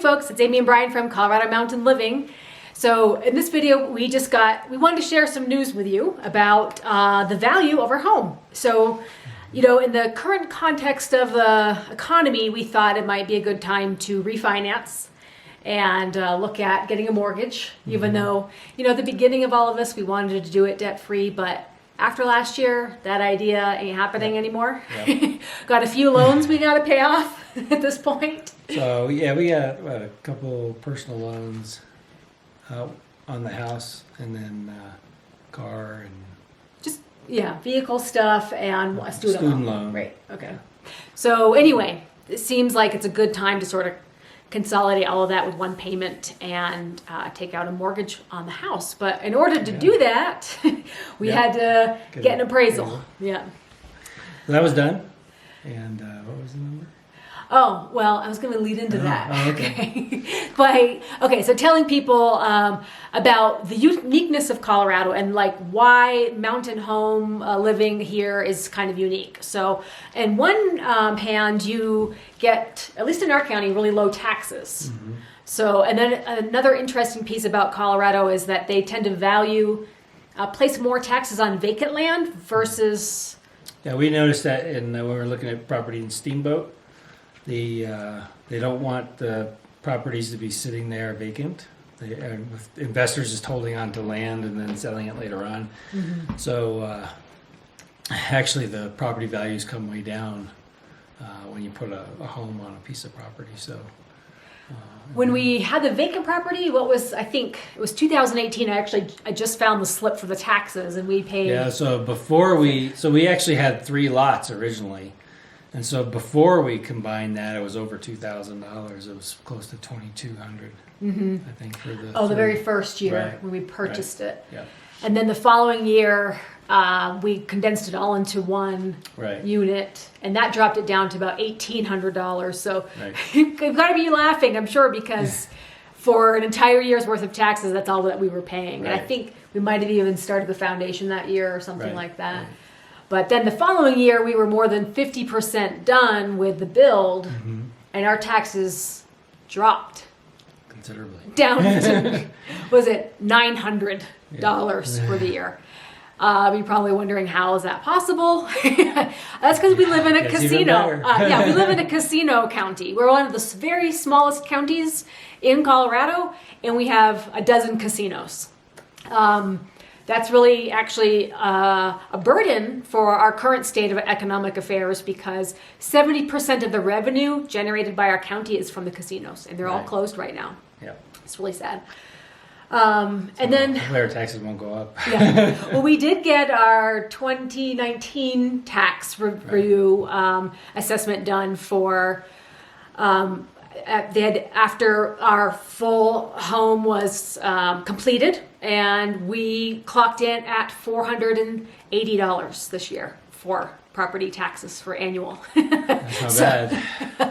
folks, it's Amy and Brian from Colorado Mountain Living. So in this video, we wanted to share some news with you about the value of our home. So, you know, in the current context of the economy, we thought it might be a good time to refinance and look at getting a mortgage, even though, you know, at the beginning of all of this, we wanted to do it debt-free, but after last year, that idea ain't happening anymore. Yep. Got a few loans we got to pay off at this point. So yeah, we got a couple personal loans on the house, and then car and just vehicle stuff and a student loan. Right. Okay. So anyway, it seems like it's a good time to sort of consolidate all of that with one payment and take out a mortgage on the house. But in order to do that, we had to get an appraisal. Yeah. So that was done. And what was the number? Oh, well, I was going to lead into that. Oh, okay. So telling people about the uniqueness of Colorado and like why mountain home living here is kind of unique. So in one hand, you get, at least in our county, really low taxes. Mm-hmm. So, and then another interesting piece about Colorado is that they tend to place more taxes on vacant land versus... Yeah, we noticed that when we were looking at property in Steamboat. They don't want the properties to be sitting there vacant. With investors just holding on to land and then selling it later on. Mm-hmm. So actually the property values come way down when you put a home on a piece of property. So when we had the vacant property, I think it was 2018. I just found the slip for the taxes, and we paid. Yeah. So we actually had 3 lots originally. And so before we combined that, it was over $2,000. It was close to $2,200, I think, for the very first year when we purchased it. Yeah. And then the following year, we condensed it all into one unit, and that dropped it down to about $1,800. So you've got to be laughing, I'm sure, because for an entire year's worth of taxes, that's all that we were paying. And I think we might have even started the foundation that year or something like that. Right. But then the following year, we were more than 50% done with the build, and our taxes dropped considerably down to, was it $900 for the year? You're probably wondering, how is that possible? That's because we live in a casino. We live in a casino county. We're one of the very smallest counties in Colorado, and we have a dozen casinos. That's really actually a burden for our current state of economic affairs, because 70% of the revenue generated by our county is from the casinos, and they're all closed right now. Yeah, it's really sad. And then our taxes won't go up. Well, we did get our 2019 tax review assessment done for. After our full home was completed, and we clocked in at $480 this year for property taxes for annual. That's not bad.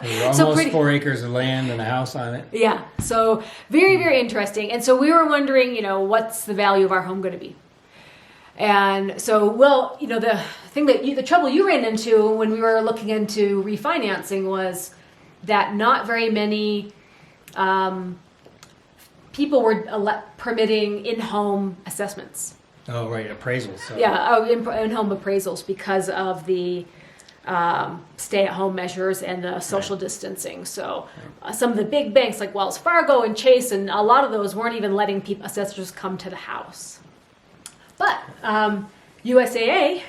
There's almost 4 acres of land and a house on it. Yeah, so very, very interesting. And so we were wondering, you know, what's the value of our home going to be? And so, well, you know, the trouble you ran into when we were looking into refinancing was that not very many people were permitting in-home assessments. Oh, right, appraisals. So. Yeah, in-home appraisals because of the stay-at-home measures and the social distancing. So some of the big banks like Wells Fargo and Chase, and a lot of those weren't even letting assessors come to the house. But USAA,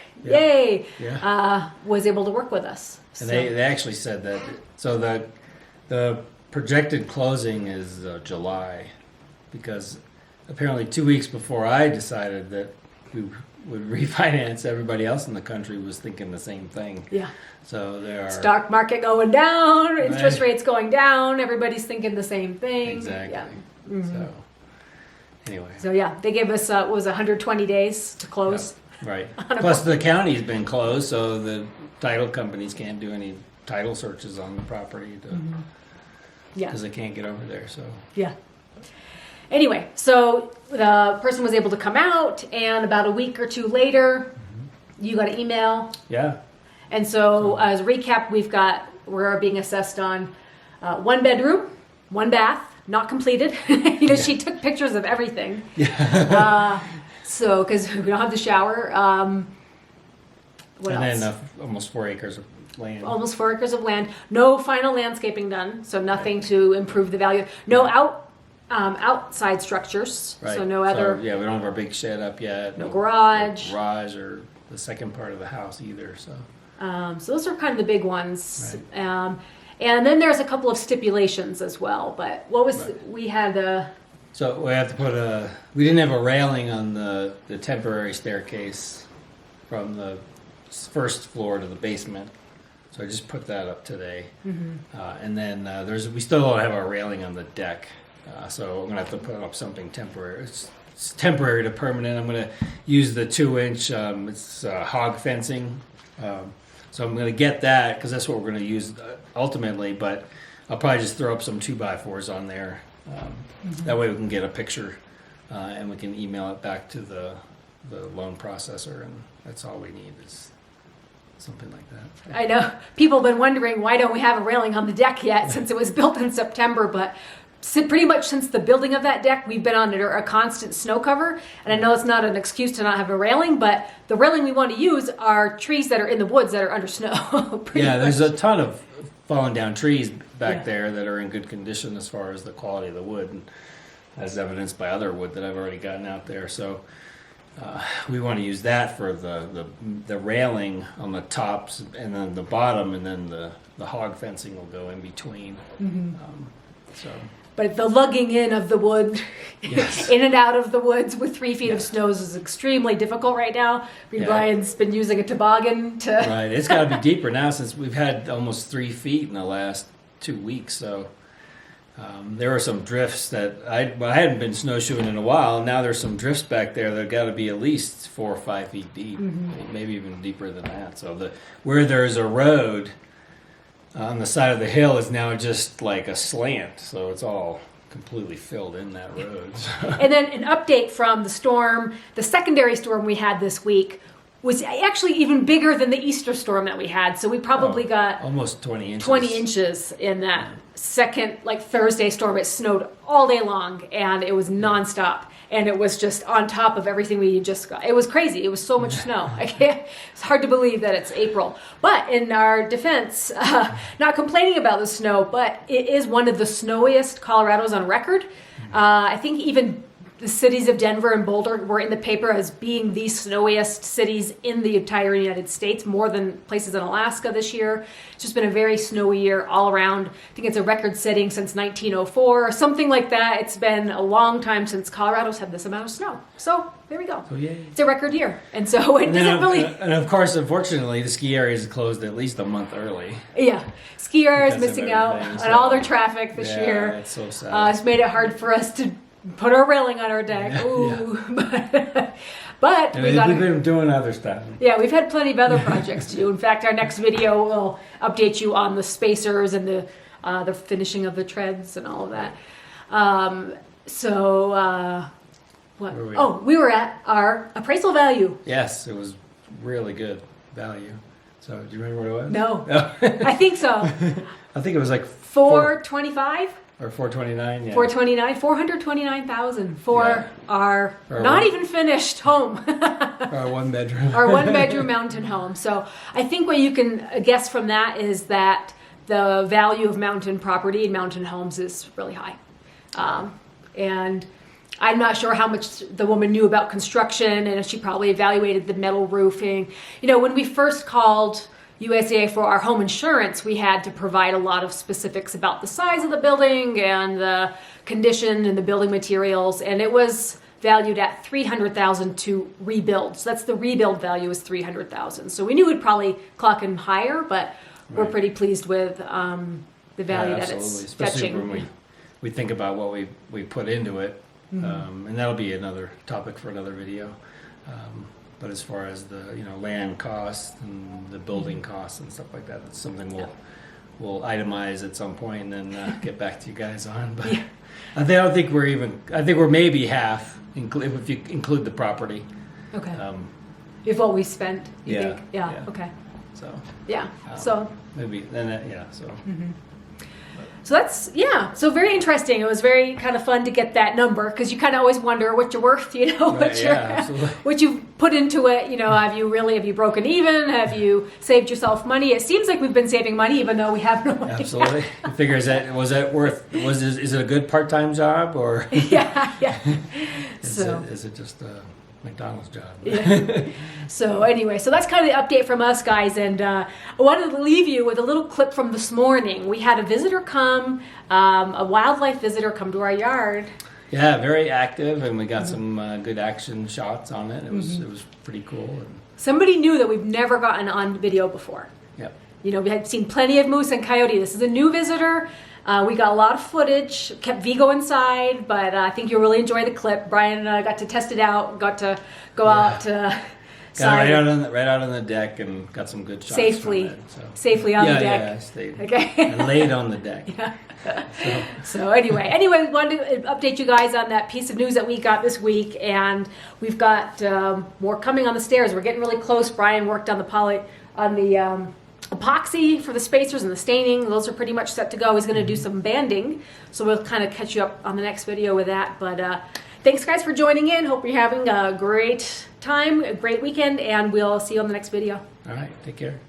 was able to work with us. And they actually said that. So the projected closing is July, because apparently 2 weeks before I decided that we would refinance, everybody else in the country was thinking the same thing. Yeah. So there are stock market going down, interest rates going down. Everybody's thinking the same thing. Exactly. Yeah. Mm-hmm. So anyway. So they gave us 120 days to close. Yeah. Right. Plus the county's been closed, so the title companies can't do any title searches on the property because they can't get over there. So anyway, so the person was able to come out, and about a week or two later, you got an email. Yeah. And so as a recap, we're being assessed on 1 bedroom, one bath, not completed. She took pictures of everything. So, because we don't have the shower. What else? And then almost 4 acres of land. Almost 4 acres of land. No final landscaping done, so nothing to improve the value. No outside structures, Right. so no other. So, we don't have our big shed up yet. No garage. No garage or the second part of the house either. So. So those are kind of the big ones. Right. And then there's a couple of stipulations as well. But what was we had So we have to put we didn't have a railing on the temporary staircase from the first floor to the basement. So I just put that up today. And then we still don't have a railing on the deck. So I'm going to have to put up something temporary. It's temporary to permanent. I'm going to use the 2-inch, it's hog fencing. So I'm going to get that because that's what we're going to use ultimately. But I'll probably just throw up some 2x4s on there. That way we can get a picture and we can email it back to the loan processor, and that's all we need is something like that. I know people have been wondering why don't we have a railing on the deck yet since it was built in September, but pretty much since the building of that deck, we've been under a constant snow cover. And I know it's not an excuse to not have a railing, but the railing we want to use are trees that are in the woods that are under snow. There's a ton of fallen down trees back there that are in good condition as far as the quality of the wood, and as evidenced by other wood that I've already gotten out there. So we want to use that for the railing on the tops, and then the bottom, and then the hog fencing will go in between. But the lugging in of the wood, in and out of the woods with 3 feet of snows is extremely difficult right now. Brian's been using a toboggan to... Right, it's got to be deeper now since we've had almost 3 feet in the last 2 weeks. So there were some drifts that I hadn't been snowshoeing in a while. And now there's some drifts back there that got to be at least 4 or 5 feet deep, maybe even deeper than that. So where there's a road on the side of the hill is now just like a slant, so it's all completely filled in that road. And then an update from the storm, the secondary storm we had this week was actually even bigger than the Easter storm that we had. So we probably got almost 20 inches. 20 inches in that second, Thursday storm. It snowed all day long, and it was nonstop. And it was just on top of everything we just got. It was crazy. It was so much snow. It's hard to believe that it's April. But in our defense, not complaining about the snow, but it is one of the snowiest Colorados on record. I think even the cities of Denver and Boulder were in the paper as being the snowiest cities in the entire United States, more than places in Alaska this year. It's just been a very snowy year all around. I think it's a record setting since 1904 or something like that. It's been a long time since Colorado's had this amount of snow. So there we go. So, yay. It's a record year. And so it doesn't really... And of course, unfortunately, the ski area is closed at least a month early. Yeah. Ski area is Because of missing out everything, on so- all their traffic this year. That's so sad. It's made it hard for us to put our railing on our deck. Ooh. But we've been doing other stuff. Yeah, we've had plenty of other projects to do. In fact, our next video will update you on the spacers and the finishing of the treads and all of that. What? Where were we? Oh, we were at our appraisal value. Yes, it was really good value. So, do you remember what it was? No, I think so. I think it was like 425 or 429. Yeah. 429,000 for our For not our- even finished home. Our 1 bedroom. Our 1-bedroom mountain home. So I think what you can guess from that is that the value of mountain property and mountain homes is really high. And I'm not sure how much the woman knew about construction, and she probably evaluated the metal roofing. When we first called USDA for our home insurance, we had to provide a lot of specifics about the size of the building and the condition and the building materials, and it was valued at $300,000 to rebuild. So that's the rebuild value is $300,000. So we knew we'd probably clock in higher, but we're Right. pretty pleased with the value that absolutely. it's Especially fetching. when we think about what we put into it, and that'll be another topic for another video. But as far as the land costs and the building costs and stuff like that, that's something we'll itemize at some point and then get back to you guys on. But Yeah. I don't think we're even. I think we're maybe half if you include the property. Okay. If what we spent, you yeah, think? Yeah. yeah. Okay. So Yeah. So maybe then. So. So that's, yeah, so very interesting. It was very kind of fun to get that number because you kind of always wonder what you're worth, you know, what you've put into it, you know, have you broken even? Have you saved yourself money? It seems like we've been saving money even though we have no money. Absolutely. You figure, is it a good part-time job or? Yeah. Is it just a McDonald's job? Yeah. So anyway, so that's kind of the update from us, guys. And I wanted to leave you with a little clip from this morning. We had a visitor come, a wildlife visitor come to our yard. Yeah, very active, and we got some good action shots on it. It was pretty cool. And somebody new that we've never gotten on video before. Yep. You know, we had seen plenty of moose and coyote. This is a new visitor. We got a lot of footage, kept Vigo inside, but I think you'll really enjoy the clip. Brian and I got to test it out, got to go out got right out on the deck and got some good shots safely from it, so. Safely on the deck. Yeah, I stayed. Okay. And laid on the deck. Yeah. So anyway, we wanted to update you guys on that piece of news that we got this week, and we've got more coming on the stairs. We're getting really close. Brian worked on the epoxy for the spacers and the staining. Those are pretty much set to go. He's going to do some banding, so we'll kind of catch you up on the next video with that. But thanks guys for joining in. Hope you're having a great time, a great weekend, and we'll see you on the next video. All right, take care.